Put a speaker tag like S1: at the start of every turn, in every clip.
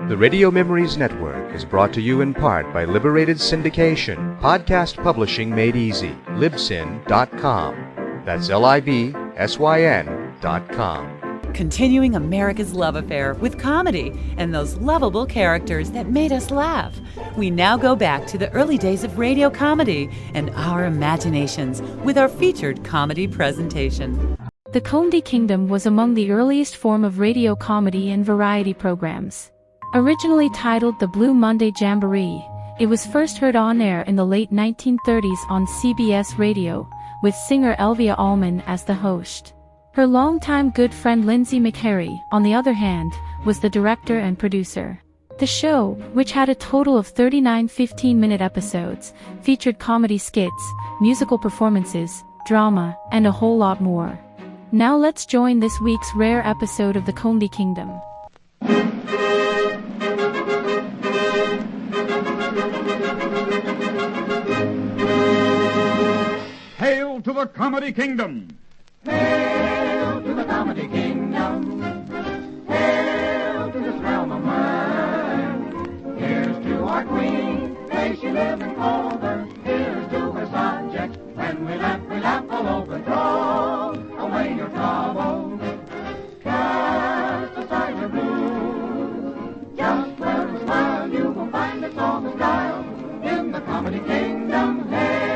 S1: The Radio Memories Network is brought to you in part by Liberated Syndication, podcast publishing made easy, libsyn.com. That's libsyn.com.
S2: Continuing America's love affair with comedy and those lovable characters that made us laugh. We now go back to the early days of radio comedy and our imaginations with our featured comedy presentation.
S3: The Komedy Kingdom was among the earliest form of radio comedy and variety programs. Originally titled the Blue Monday Jamboree, it was first heard on air in the late 1930s on CBS Radio, with singer Elvia Allman as the host. Her longtime good friend Lindsay McHarry, on the other hand, was the director and producer. The show, which had a total of 39 15-minute episodes, featured comedy skits, musical performances, drama, and a whole lot more. Now let's join this week's rare episode of the Komedy Kingdom.
S4: Hail to the Komedy Kingdom!
S5: Hail to the Komedy Kingdom! Hail to this realm of mirth! Here's to our queen, may she live in clover. Here's to her subjects, when we laugh all over. Throw away your troubles, cast aside your blues. Just wear a smile, you will find it's all the style in the Komedy Kingdom. Hail!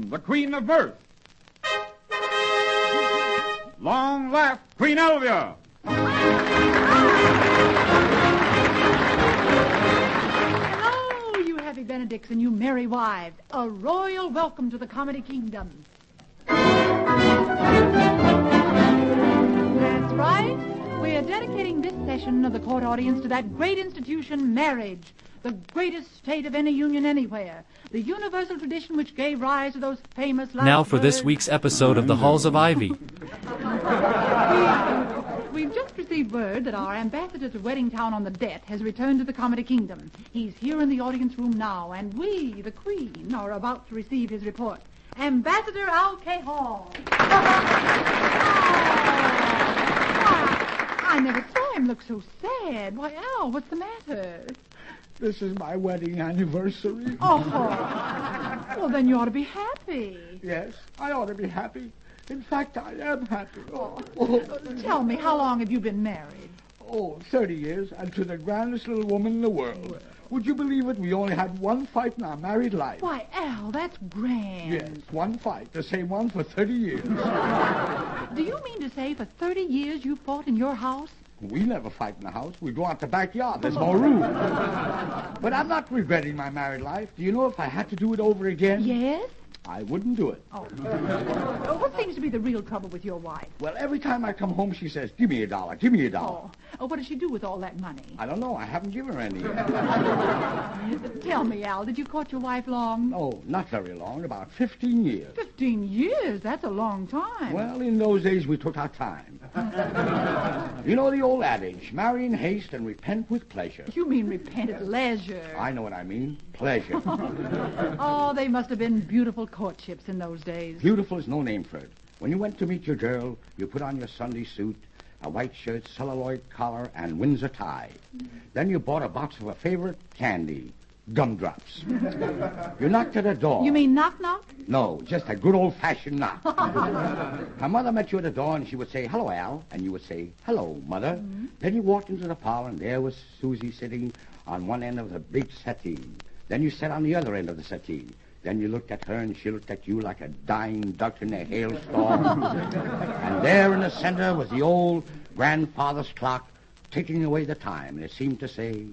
S4: The Queen of Mirth. Long laugh, Queen Elvia.
S6: Hello, you happy Benedicts and you merry wives. A royal welcome to the Komedy Kingdom. That's right. We are dedicating this session of the court audience to that great institution, marriage, the greatest state of any union anywhere, the universal tradition which gave rise to those famous last
S7: Now for this
S6: words.
S7: week's episode of the Halls of Ivy.
S6: We've just received word that our ambassador to Wedding Town on the Det has returned to the Komedy Kingdom. He's here in the audience room now, and we, the Queen, are about to receive his report. Ambassador Al K. Hall. I never saw him look so sad. Why, Al, what's the matter?
S8: This is my wedding anniversary.
S6: Oh, well, then you ought to be happy.
S8: Yes, I ought to be happy. In fact, I am happy.
S6: Tell me, how long have you been married?
S8: 30 years, and to the grandest little woman in the world. Would you believe it? We only had one fight in our married life.
S6: Why, Al, that's grand.
S8: Yes, one fight. The same one for 30 years.
S6: Do you mean to say for 30 years you fought in your house?
S8: We never fight in the house. We go out the backyard. There's no room. But I'm not regretting my married life. Do you know if I had to do it over again?
S6: Yes?
S8: I wouldn't do it.
S6: What seems to be the real trouble with your wife?
S8: Well, every time I come home, she says, give me $1, give me $1.
S6: What does she do with all that money?
S8: I don't know. I haven't given her any yet.
S6: Tell me, Al, did you court your wife long?
S8: Oh, not very long. About 15 years.
S6: 15 years? That's a long time.
S8: Well, in those days, we took our time. You know the old adage, marry in haste and repent with pleasure.
S6: You mean repent at leisure.
S8: I know what I mean. Pleasure.
S6: Oh, they must have been beautiful courtships in those days.
S8: Beautiful is no name for it. When you went to meet your girl, you put on your Sunday suit, a white shirt, celluloid collar, and Windsor tie. Then you bought a box of her favorite candy, gumdrops. You knocked at her door.
S6: You mean knock-knock?
S8: No, just a good old-fashioned knock. Her mother met you at the door, and she would say, "Hello, Al," and you would say, "Hello, Mother." Mm-hmm. Then you walked into the parlor, and there was Susie sitting on one end of the big settee. Then you sat on the other end of the settee. Then you looked at her, and she looked at you like a dying duck in a hailstorm. And there in the center was the old grandfather's clock ticking away the time, and it seemed to say,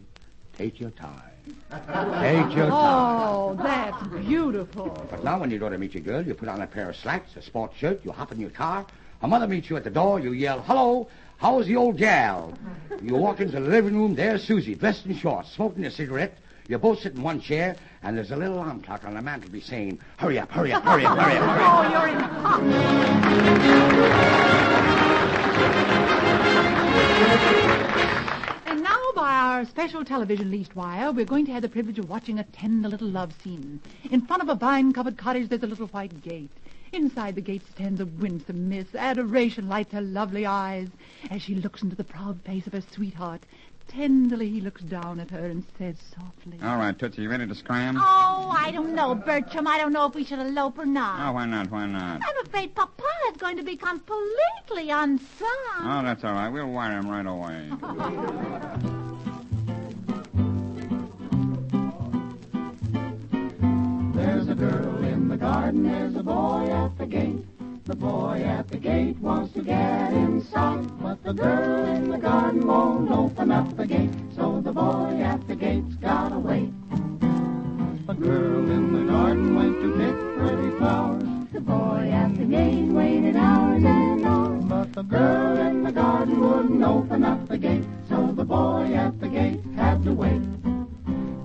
S8: "Take your time. Take your time."
S6: Oh, that's beautiful.
S8: But now when you go to meet your girl, you put on a pair of slacks, a sports shirt, you hop in your car. Her mother meets you at the door, you yell, "Hello, how's the old gal?" You walk into the living room, there's Susie, dressed in shorts, smoking a cigarette. You both sit in one chair, and there's a little alarm clock on the mantelpiece saying, "Hurry up, hurry up, hurry up, hurry up, hurry up."
S6: Oh, you're in... And now, by our special television leased wire, we're going to have the privilege of watching a tender little love scene. In front of a vine-covered cottage, there's a little white gate. Inside the gate stands a winsome miss. Adoration lights her lovely eyes as she looks into the proud face of her sweetheart. Tenderly, he looks down at her and says softly...
S4: All right, Tootsie, you ready to scram?
S9: Oh, I don't know, Bertram. I don't know if we should elope or not.
S4: Oh, why not? Why not?
S9: I'm afraid Papa is going to be completely unstrung.
S4: Oh, that's all right. We'll wire him right away.
S5: There's a girl in the garden, there's a boy at the gate. The boy at the gate wants to get inside, but the girl in the garden won't open up the gate, so the boy at the gate's gotta wait. A girl in the garden went to pick pretty flowers.
S9: The boy at the gate waited hours and hours,
S5: But the girl in the garden wouldn't open up the gate, so the boy at the gate had to wait.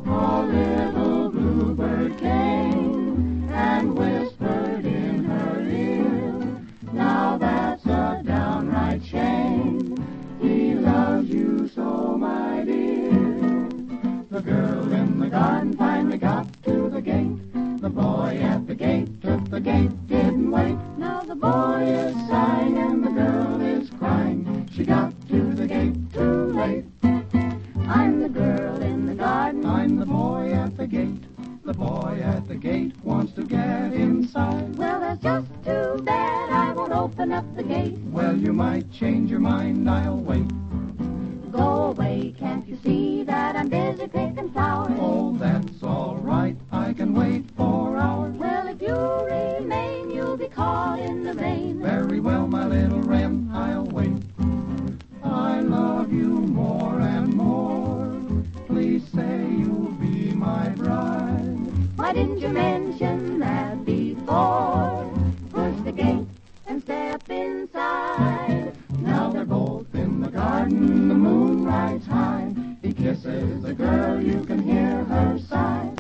S5: A little bluebird came and whispered in her ear, "Now that's a downright shame. He loves you so, my dear." The girl in the garden finally got to the gate. The boy at the gate took the gate, didn't wait. Now the boy is sighing and the girl is crying. She got to the gate too late.
S9: I'm the girl in the garden.
S5: I'm the boy at the gate. The boy at the gate wants to get inside.
S9: Well, that's just too bad. I won't open up the gate.
S5: Well, you might change your mind. I'll wait.
S9: Go away, can't you see that I'm busy picking flowers?
S5: Oh, that's all right. I can wait for hours.
S9: Well, if you remain, you'll be caught in the rain.
S5: Very well, my little wren, I'll wait. I love you more and more. Please say you'll be my bride.
S9: Why didn't you mention that before? Push the gate and step inside.
S5: Now they're both in the garden, the moon rides high. He kisses the girl, you can hear her sigh.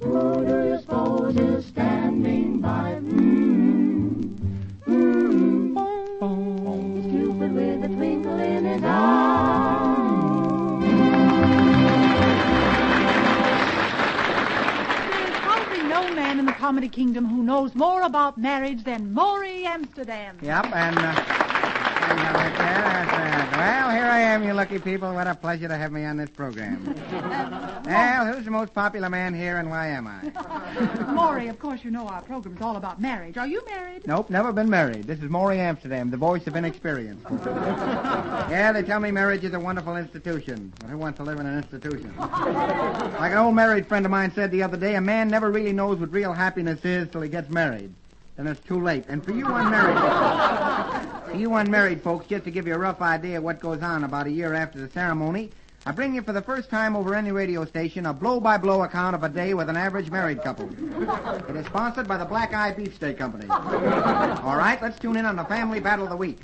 S5: Who do you suppose is standing by?
S9: It's Cupid with a twinkle in his eye.
S6: There's probably no man in the Comedy Kingdom who knows more about marriage than Maury Amsterdam.
S10: Yep, and right there, that's well, here I am, you lucky people. What a pleasure to have me on this program. Well, who's the most popular man here, and why am I?
S6: Maury, of course you know our program's all about marriage. Are you married?
S10: Nope, never been married. This is Maury Amsterdam, the voice of inexperience. Yeah, they tell me marriage is a wonderful institution. But who wants to live in an institution? Like an old married friend of mine said the other day, a man never really knows what real happiness is till he gets married. Then it's too late. And for you unmarried folks, just to give you a rough idea of what goes on about a year after the ceremony, I bring you for the first time over any radio station a blow-by-blow account of a day with an average married couple. It is sponsored by the Black Eye Beefsteak Company. All right, let's tune in on the Family Battle of the Week.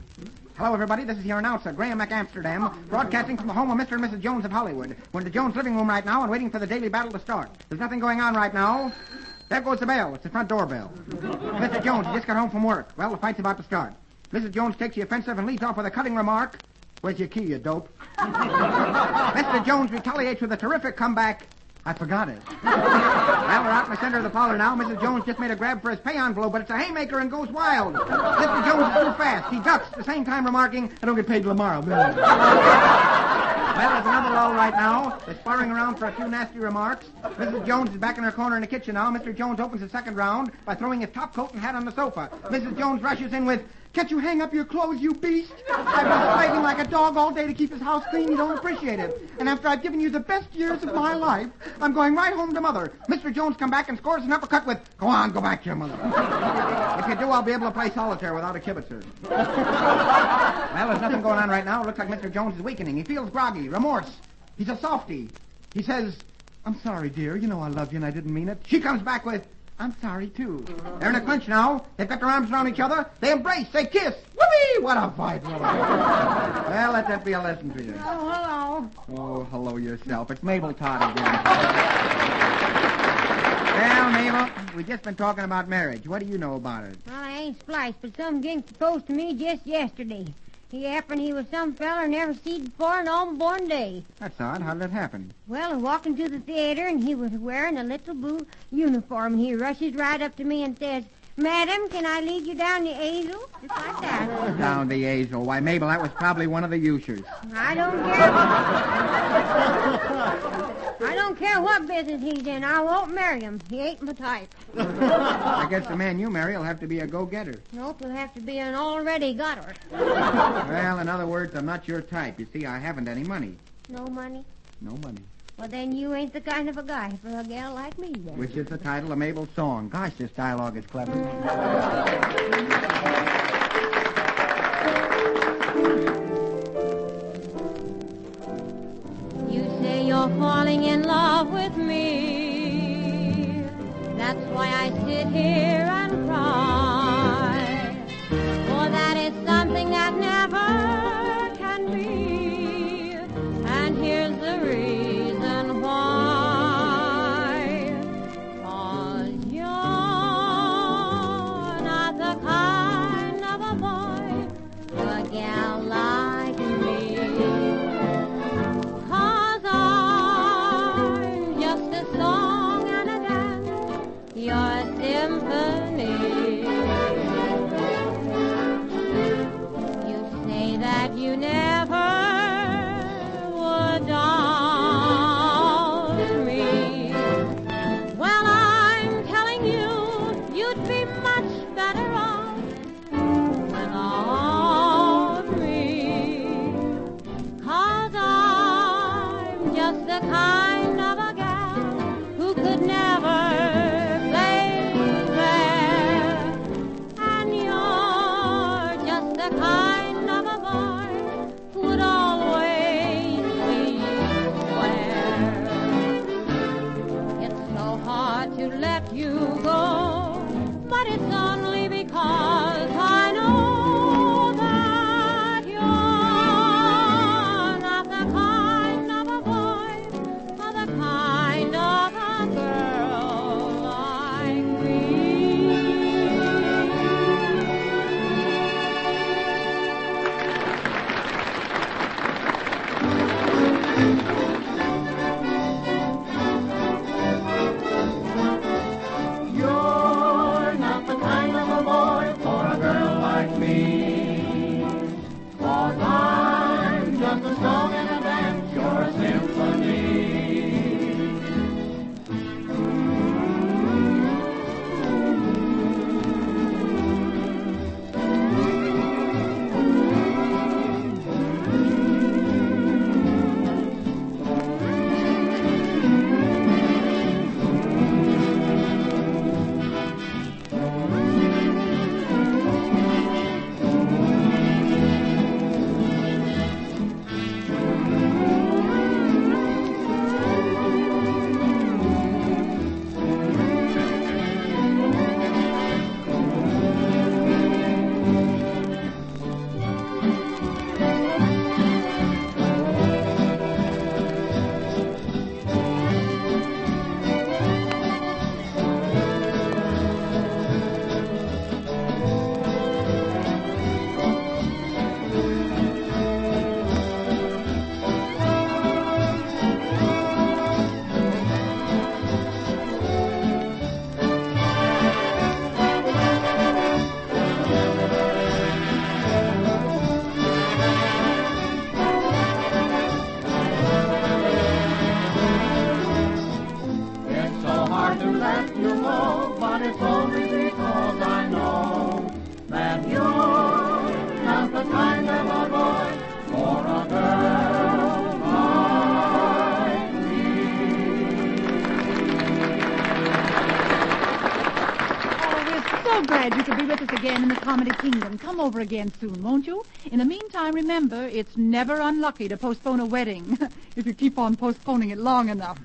S10: Hello, everybody. This is your announcer, Graham McAmsterdam, broadcasting from the home of Mr. and Mrs. Jones of Hollywood. We're in the Jones living room right now and waiting for the daily battle to start. There's nothing going on right now. There goes the bell. It's the front door bell. Mr. Jones, you just got home from work. Well, the fight's about to start. Mrs. Jones takes the offensive and leads off with a cutting remark. Where's your key, you dope? Mr. Jones retaliates with a terrific comeback. I forgot it. Well, we're out in the center of the parlor now. Mrs. Jones just made a grab for his pay envelope, but it's a haymaker and goes wild. Mr. Jones is too fast. He ducks, at the same time remarking, I don't get paid till tomorrow. Well, there's another lull right now. They're sparring around for a few nasty remarks. Mrs. Jones is back in her corner in the kitchen now. Mr. Jones opens the second round by throwing his top coat and hat on the sofa. Mrs. Jones rushes in with, can't you hang up your clothes, you beast? I've been slaving like a dog all day to keep his house clean. You don't appreciate it. And after I've given you the best years of my life, I'm going right home to Mother. Mr. Jones come back and scores an uppercut with, go on, go back to your mother. If you do, I'll be able to play solitaire without a kibitzer. Well, there's nothing going on right now. It looks like Mr. Jones is weakening. He feels groggy, remorse. He's a softy. He says, I'm sorry, dear. You know I love you and I didn't mean it. She comes back with, I'm sorry, too. They're in a clinch now. They've got their arms around each other. They embrace. They kiss. Whoopee! What a fight. What a fight. Well, let that be a lesson for you.
S11: Oh, hello.
S10: Oh, hello yourself. It's Mabel Todd again. Well, Mabel, we've just been talking about marriage. What do you know about it?
S11: Well, I ain't spliced, but some gink proposed to me just yesterday. He happened he was some feller never seen before in all born day.
S10: That's odd. How did that happen?
S11: Well, I walked into the theater, and he was wearing a little blue uniform. He rushes right up to me and says, Madam, can I lead you down the aisle? Just like that.
S10: Down the aisle. Why, Mabel, that was probably one of the ushers.
S11: I don't care. I don't care what business he's in. I won't marry him. He ain't my type.
S10: I guess the man you marry will have to be a go-getter.
S11: Nope, he'll have to be an already gotter.
S10: Well, in other words, I'm not your type. You see, I haven't any money.
S11: No money?
S10: No money.
S11: Well, then you ain't the kind of a guy for a gal like me, then.
S10: Which is the title of Mabel's song. Gosh, this dialogue is clever.
S11: You say you're falling in love with me. That's why I sit here and cry. For that is something that never can be. And here's the reason why. 'Cause you're not the kind of a boy for a gal like me. 'Cause I'm just a song and a dance, your symphony. You say that you never would doubt me. Well, I'm telling you, you'd be much better off without me. 'Cause I'm just the kind of a gal who could never play fair. And you're just the kind of a boy who would always be square. It's so hard to let you go, but it's only because I know that you're not the kind of a boy or the kind of a girl like me.
S5: You're not the kind of a boy for a to let you go, but it's only because I know that you're not the kind of a boy for a girl like me.
S6: Oh, we're so glad you could be with us again in the Comedy Kingdom. Come over again soon, won't you? In the meantime, remember, it's never unlucky to postpone a wedding if you keep on postponing it long enough.